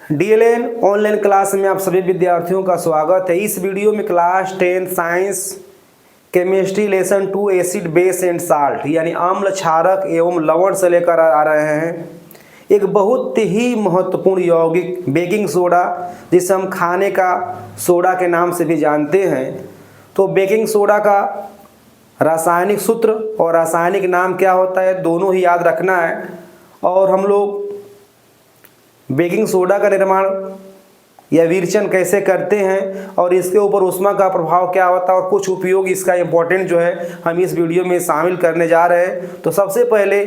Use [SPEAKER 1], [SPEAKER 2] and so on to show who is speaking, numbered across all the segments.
[SPEAKER 1] DLN online class में आप सभी विद्यार्थियों का स्वागत है। इस वीडियो में class 10 science chemistry lesson 2 acid base and salt यानी अम्ल क्षारक एवं लवण से लेकर आ रहे हैं। एक बहुत ही महत्वपूर्ण यौगिक बेकिंग सोडा, जिसे हम खाने का सोडा के नाम से भी जानते हैं। तो बेकिंग सोडा का रासायनिक सूत्र और रासायनिक नाम क्या होता है, दोनों ही याद रखना है। और हम लोग बेकिंग सोडा का निर्माण या विरेचन कैसे करते हैं और इसके ऊपर ऊष्मा का प्रभाव क्या होता है और कुछ उपयोग इसका इम्पोर्टेंट जो है हम इस वीडियो में शामिल करने जा रहे हैं। तो सबसे पहले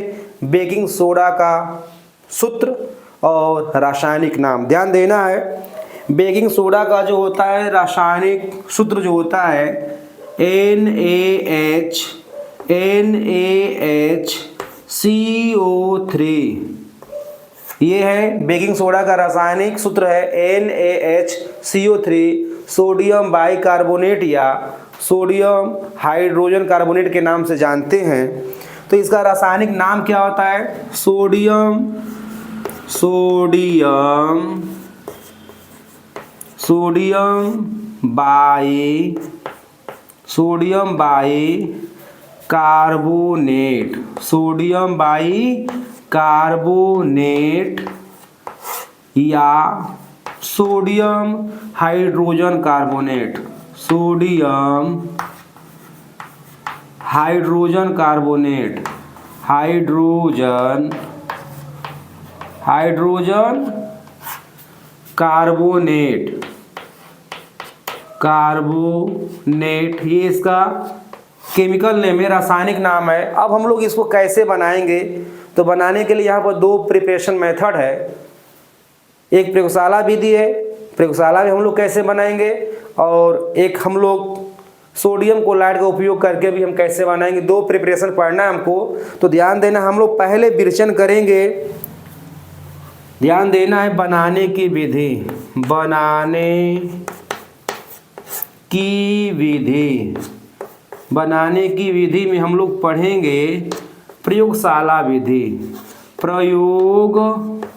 [SPEAKER 1] बेकिंग सोडा का सूत्र और रासायनिक नाम ध्यान देना है। बेकिंग सोडा का जो होता है रासायनिक सूत्र जो होता है NaHCO3, ये है बेकिंग सोडा का रासायनिक सूत्र है NaHCO3। सोडियम बाइकार्बोनेट या सोडियम हाइड्रोजन कार्बोनेट के नाम से जानते हैं। तो इसका रासायनिक नाम क्या होता है, सोडियम बाइकार्बोनेट या सोडियम हाइड्रोजन कार्बोनेट। कार्बोनेट ये इसका केमिकल नेम है, रासायनिक नाम है। अब हम लोग इसको कैसे बनाएंगे, तो बनाने के लिए यहाँ पर दो प्रिपरेशन मेथड है। एक प्रयोगशाला विधि है, प्रयोगशाला में हम लोग कैसे बनाएंगे, और एक हम लोग सोडियम क्लोराइड का उपयोग करके भी हम कैसे बनाएंगे। दो प्रिपरेशन पढ़ना है हमको, तो ध्यान देना। हम लोग पहले विरेचन करेंगे, ध्यान देना है। बनाने की विधि में हम लोग पढ़ेंगे प्रयोगशाला विधि। प्रयोगशाला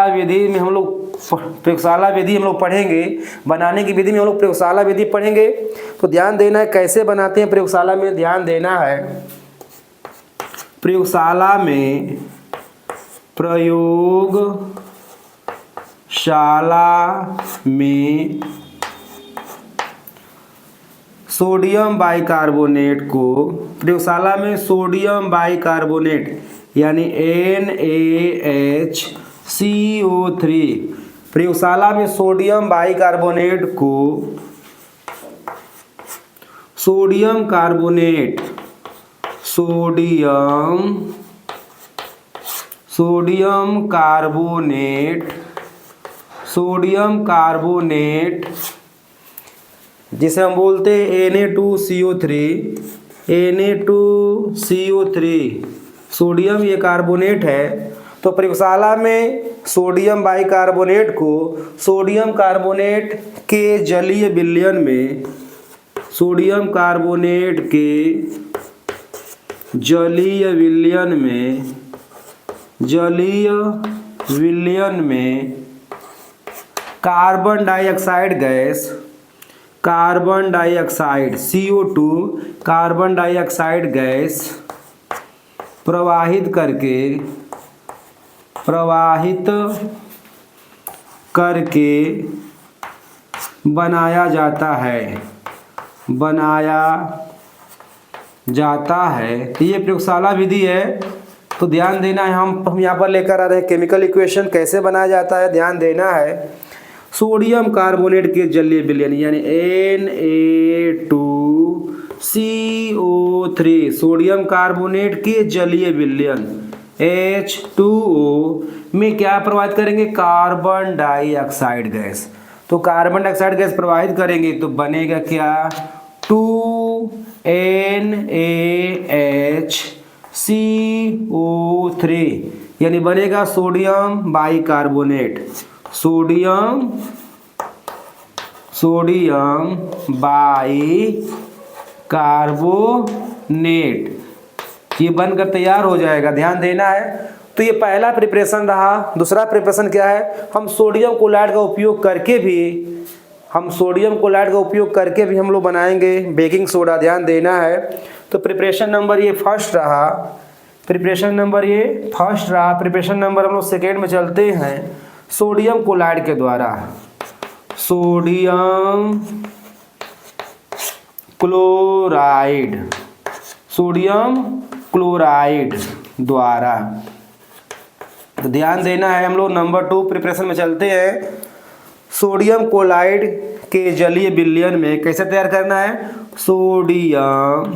[SPEAKER 1] विधि हम लोग पढ़ेंगे। बनाने की विधि में हम लोग प्रयोगशाला विधि पढ़ेंगे। तो ध्यान देना है कैसे बनाते हैं प्रयोगशाला में, ध्यान देना है। प्रयोगशाला में सोडियम बाइकार्बोनेट यानी NaHCO3, प्रयोगशाला में सोडियम बाइकार्बोनेट को सोडियम कार्बोनेट जिसे हम बोलते हैं Na2CO3, सोडियम ये कार्बोनेट है। तो प्रयोगशाला में सोडियम बाइकार्बोनेट को सोडियम कार्बोनेट के जलीय विलयन में carbon dioxide CO2 carbon dioxide gas प्रवाहित करके बनाया जाता है। ये प्रयोगशाला विधि है। तो ध्यान देना है, हम यहाँ पर लेकर आ रहे हैं केमिकल इक्वेशन कैसे बनाया जाता है, ध्यान देना है। सोडियम कार्बोनेट के जलीय विलयन यानी Na2CO3, सोडियम कार्बोनेट के जलीय विलयन H2O में क्या प्रवाहित करेंगे, कार्बन डाइऑक्साइड गैस। तो कार्बन डाइऑक्साइड गैस प्रवाहित करेंगे तो बनेगा क्या, 2NaHCO3 यानी बनेगा सोडियम बाइकार्बोनेट। सोडियम बाइकार्बोनेट ये बनकर तैयार हो जाएगा, ध्यान देना है। तो ये पहला प्रिपरेशन रहा। दूसरा प्रिपरेशन क्या है, हम सोडियम क्लोराइड का उपयोग करके भी हम लोग बनाएंगे बेकिंग सोडा, ध्यान देना है। तो प्रिपरेशन नंबर ये फर्स्ट रहा, प्रिपरेशन नंबर हम लोग सेकेंड में चलते हैं। सोडियम क्लोराइड के द्वारा, सोडियम क्लोराइड द्वारा, तो ध्यान देना है। हम लोग नंबर 2 प्रिपरेशन में चलते हैं। सोडियम क्लोराइड के जलीय विलयन में कैसे तैयार करना है, सोडियम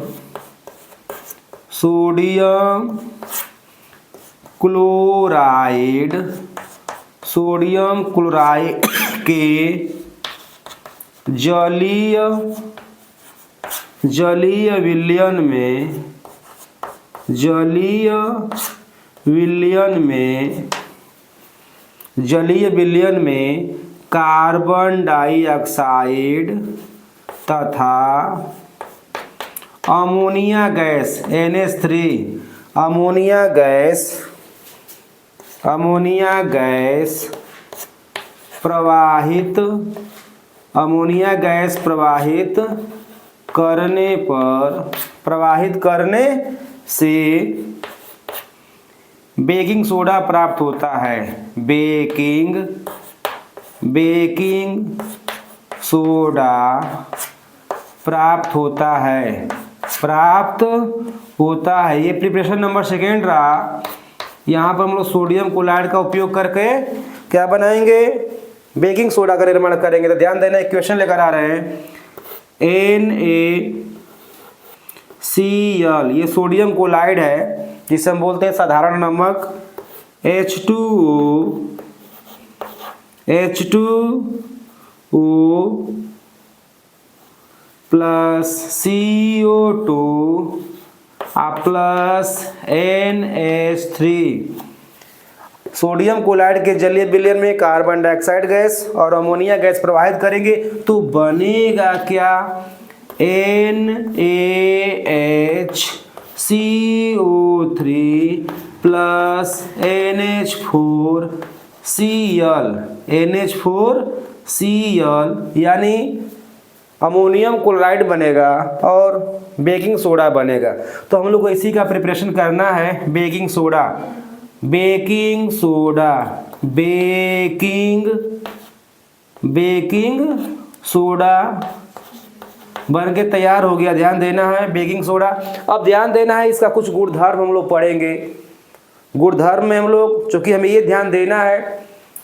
[SPEAKER 1] क्लोराइड के जलीय विलयन में कार्बन डाइऑक्साइड तथा अमोनिया गैस NH3 प्रवाहित करने से बेकिंग सोडा प्राप्त होता है। बेकिंग सोडा प्राप्त होता है। ये प्रिपरेशन नंबर सेकेंड रहा। यहाँ पर हम लोग सोडियम क्लोराइड का उपयोग करके क्या बनाएंगे, बेकिंग सोडा का निर्माण करेंगे। तो ध्यान देना, इक्वेशन लेकर आ रहे हैं। NaCl, ये सोडियम क्लोराइड है जिसे हम बोलते हैं साधारण नमक। H2O plus CO2 plus NH3। Sodium chloride के जलीय विलयन में कार्बन डाइऑक्साइड गैस और अमोनिया गैस प्रवाहित करेंगे तो बनेगा क्या, NaHCO3 प्लस NH4Cl यानी अमोनियम क्लोराइड बनेगा और बेकिंग सोडा बनेगा। तो हम लोग को इसी का प्रिपरेशन करना है, बेकिंग सोडा बन के तैयार हो गया। ध्यान देना है, बेकिंग सोडा। अब ध्यान देना है, इसका कुछ गुणधर्म हम लोग पढ़ेंगे। गुणधर्म में हम लोग, चूंकि हमें ये ध्यान देना है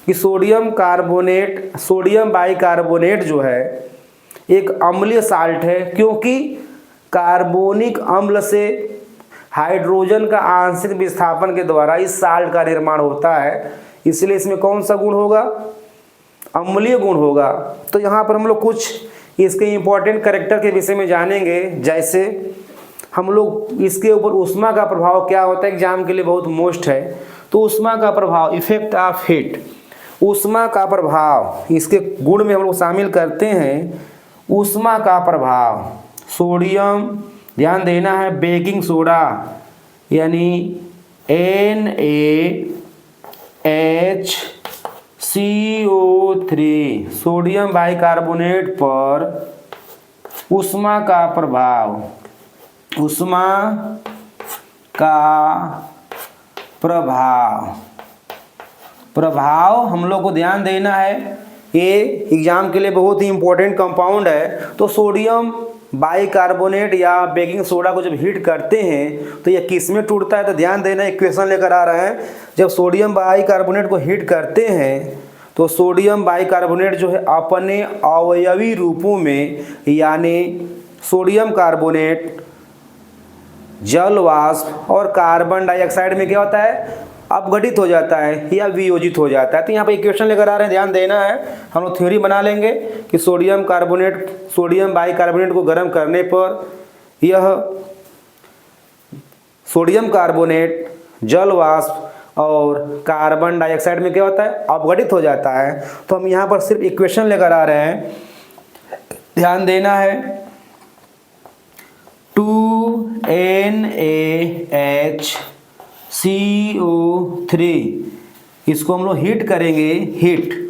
[SPEAKER 1] कि सोडियम बाइकार्बोनेट जो है एक अम्लीय साल्ट है, क्योंकि कार्बोनिक अम्ल से हाइड्रोजन का आंशिक विस्थापन के द्वारा इस साल्ट का निर्माण होता है। इसलिए इसमें कौन सा गुण होगा, अम्लीय गुण होगा। तो यहाँ पर हम लोग कुछ इसके इंपॉर्टेंट कैरेक्टर के विषय में जानेंगे। जैसे हम लोग इसके ऊपर ऊष्मा का प्रभाव क्या होता है, एग्जाम के लिए बहुत मोस्ट है। तो ऊष्मा का प्रभाव, इफेक्ट ऑफ हीट, ऊष्मा का प्रभाव इसके गुण में हम लोग शामिल करते हैं। ऊष्मा का प्रभाव, सोडियम, ध्यान देना है, बेकिंग सोडा यानी NaHCO3 सोडियम बाइकार्बोनेट पर ऊष्मा का प्रभाव हम लोग को ध्यान देना है। ये एग्जाम के लिए बहुत ही इंपॉर्टेंट कंपाउंड है। तो सोडियम बाइकार्बोनेट या बेकिंग सोडा को जब हीट करते हैं तो ये किस में टूटता है, तो ध्यान देना, इक्वेशन लेकर आ रहे हैं। जब सोडियम बाइकार्बोनेट को हीट करते हैं तो सोडियम बाइकार्बोनेट जो है अपने अवयवी रूपों में, यानी सोडियम कार्बोनेट, जल वाष्प और कार्बन डाइऑक्साइड में क्या होता है, अपघटित हो जाता है या वियोजित हो जाता है। तो यहाँ पे इक्वेशन लेकर आ रहे हैं, ध्यान देना है। हम लोग थ्योरी बना लेंगे कि सोडियम बाइकार्बोनेट को गर्म करने पर यह सोडियम कार्बोनेट, जल वाष्प और कार्बन डाइऑक्साइड में क्या होता है, अपघटित हो जाता है। तो हम यहाँ पर सिर्फ इक्वेशन लेकर आ रहे हैं, ध्यान देना है। 2NaHCO CO3, इसको हम लोग हीट करेंगे, हीट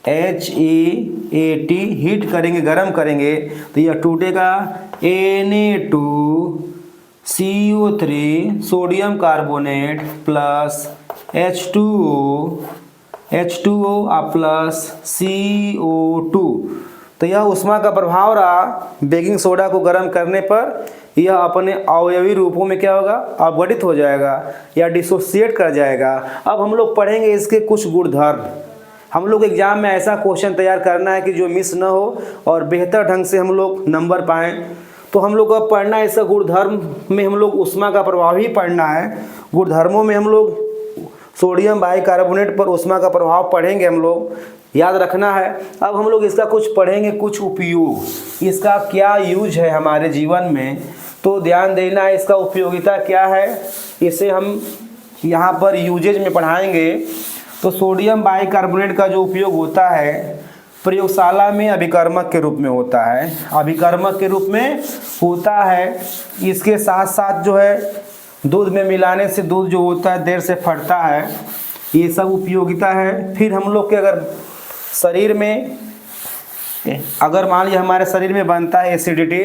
[SPEAKER 1] HEAT, हीट करेंगे, गर्म करेंगे, तो यह टूटेगा Na2CO3 sodium carbonate plus H2O plus CO2। तो यह ऊष्मा का प्रभाव रहा बेकिंग सोडा को गर्म करने पर, यह अपने अवयवी रूपों में क्या होगा, अपघटित हो जाएगा या डिसोसिएट कर जाएगा। अब हम लोग पढ़ेंगे इसके कुछ गुणधर्म। हम लोग एग्जाम में ऐसा क्वेश्चन तैयार करना है कि जो मिस न हो और बेहतर ढंग से हम लोग नंबर पाएँ। तो हम लोग अब पढ़ना है इसका गुणधर्म में, हम लोग ऊष्मा का प्रभाव ही पढ़ना है। गुणधर्मों में हम लोग सोडियम बाइकार्बोनेट पर ऊष्मा का प्रभाव पढ़ेंगे, हम लोग याद रखना है। अब हम लोग इसका कुछ पढ़ेंगे, कुछ उपयोग, इसका क्या यूज है हमारे जीवन में, तो ध्यान देना है इसका उपयोगिता क्या है, इसे हम यहाँ पर यूजेज में पढ़ाएंगे। तो सोडियम बाइकार्बोनेट का जो उपयोग होता है प्रयोगशाला में अभिकर्मक के रूप में होता है, अभिकर्मक के रूप में होता है। इसके साथ साथ जो है दूध में मिलाने से दूध जो होता है देर से फटता है, ये सब उपयोगिता है। फिर हम लोग के अगर शरीर में, अगर मान लीजिए हमारे शरीर में बनता है एसिडिटी,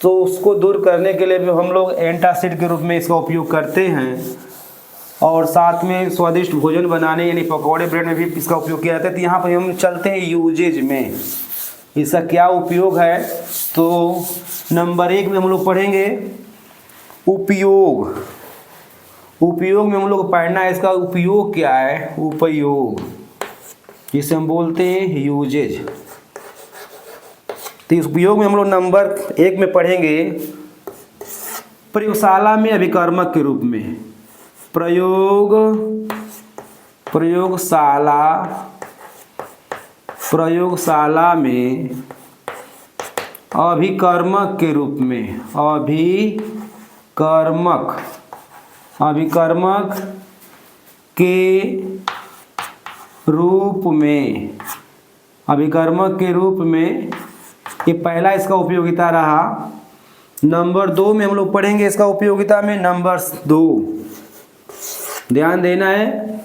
[SPEAKER 1] तो उसको दूर करने के लिए भी हम लोग एंटासिड के रूप में इसका उपयोग करते हैं। और साथ में स्वादिष्ट भोजन बनाने यानी पकौड़े ब्रेड में भी इसका उपयोग किया जाता है। तो यहाँ पर हम चलते हैं यूजेज में, इसका क्या उपयोग है। तो नंबर 1 में हम लोग पढ़ेंगे उपयोग। उपयोग में हम लोग पढ़ना है इसका उपयोग क्या है, उपयोग, जिसे हम बोलते हैं यूजेज। तो इस उपयोग में हम लोग नंबर 1 में पढ़ेंगे प्रयोगशाला में अभिकर्मक के रूप में। प्रयोगशाला में अभिकर्मक के रूप में, अभिकर्मक के रूप में, अभिकर्मक के रूप में, ये पहला इसका उपयोगिता रहा। नंबर 2 में हम लोग पढ़ेंगे इसका उपयोगिता में, नंबर 2 ध्यान देना है।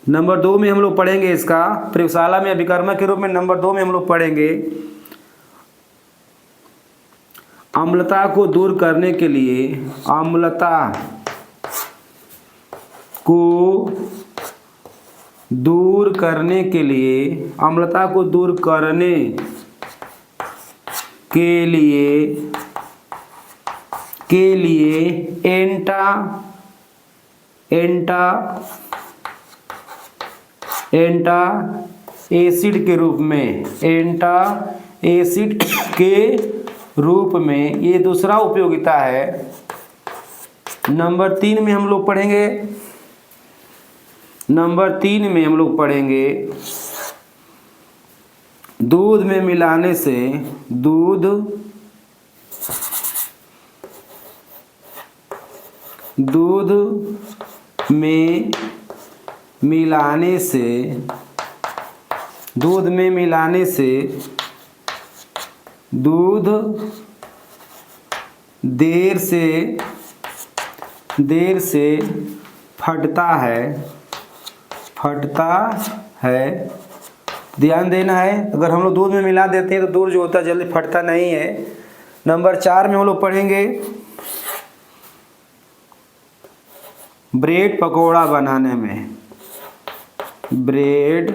[SPEAKER 1] नंबर 2 में हम लोग पढ़ेंगे इसका प्रयोगशाला में अभिकर्मक के रूप में। नंबर 2 में हम लोग पढ़ेंगे अम्लता को दूर करने के लिए, अम्लता को दूर करने के लिए, अम्लता को दूर करने के लिए एंटा एसिड के रूप में, एंटा एसिड के रूप में, ये दूसरा उपयोगिता है। नंबर 3 में हम लोग पढ़ेंगे, नंबर 3 में हम लोग पढ़ेंगे दूध में मिलाने से, दूध में मिलाने से, दूध में मिलाने से दूध देर से फटता है। ध्यान देना है, अगर हम लोग दूध में मिला देते हैं तो दूध जो होता है जल्दी फटता नहीं है। नंबर 4 में हम लोग पढ़ेंगे ब्रेड पकौड़ा बनाने में, ब्रेड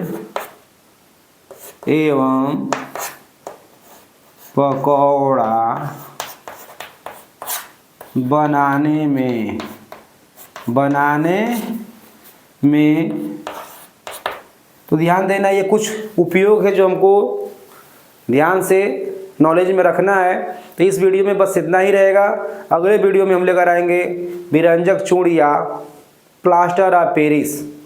[SPEAKER 1] एवं पकौड़ा बनाने में तो ध्यान देना, ये कुछ उपयोग है जो हमको ध्यान से नॉलेज में रखना है। तो इस वीडियो में बस इतना ही रहेगा। अगले वीडियो में हम लेकर आएंगे विरंजक चूर्ण या प्लास्टर ऑफ पेरिस।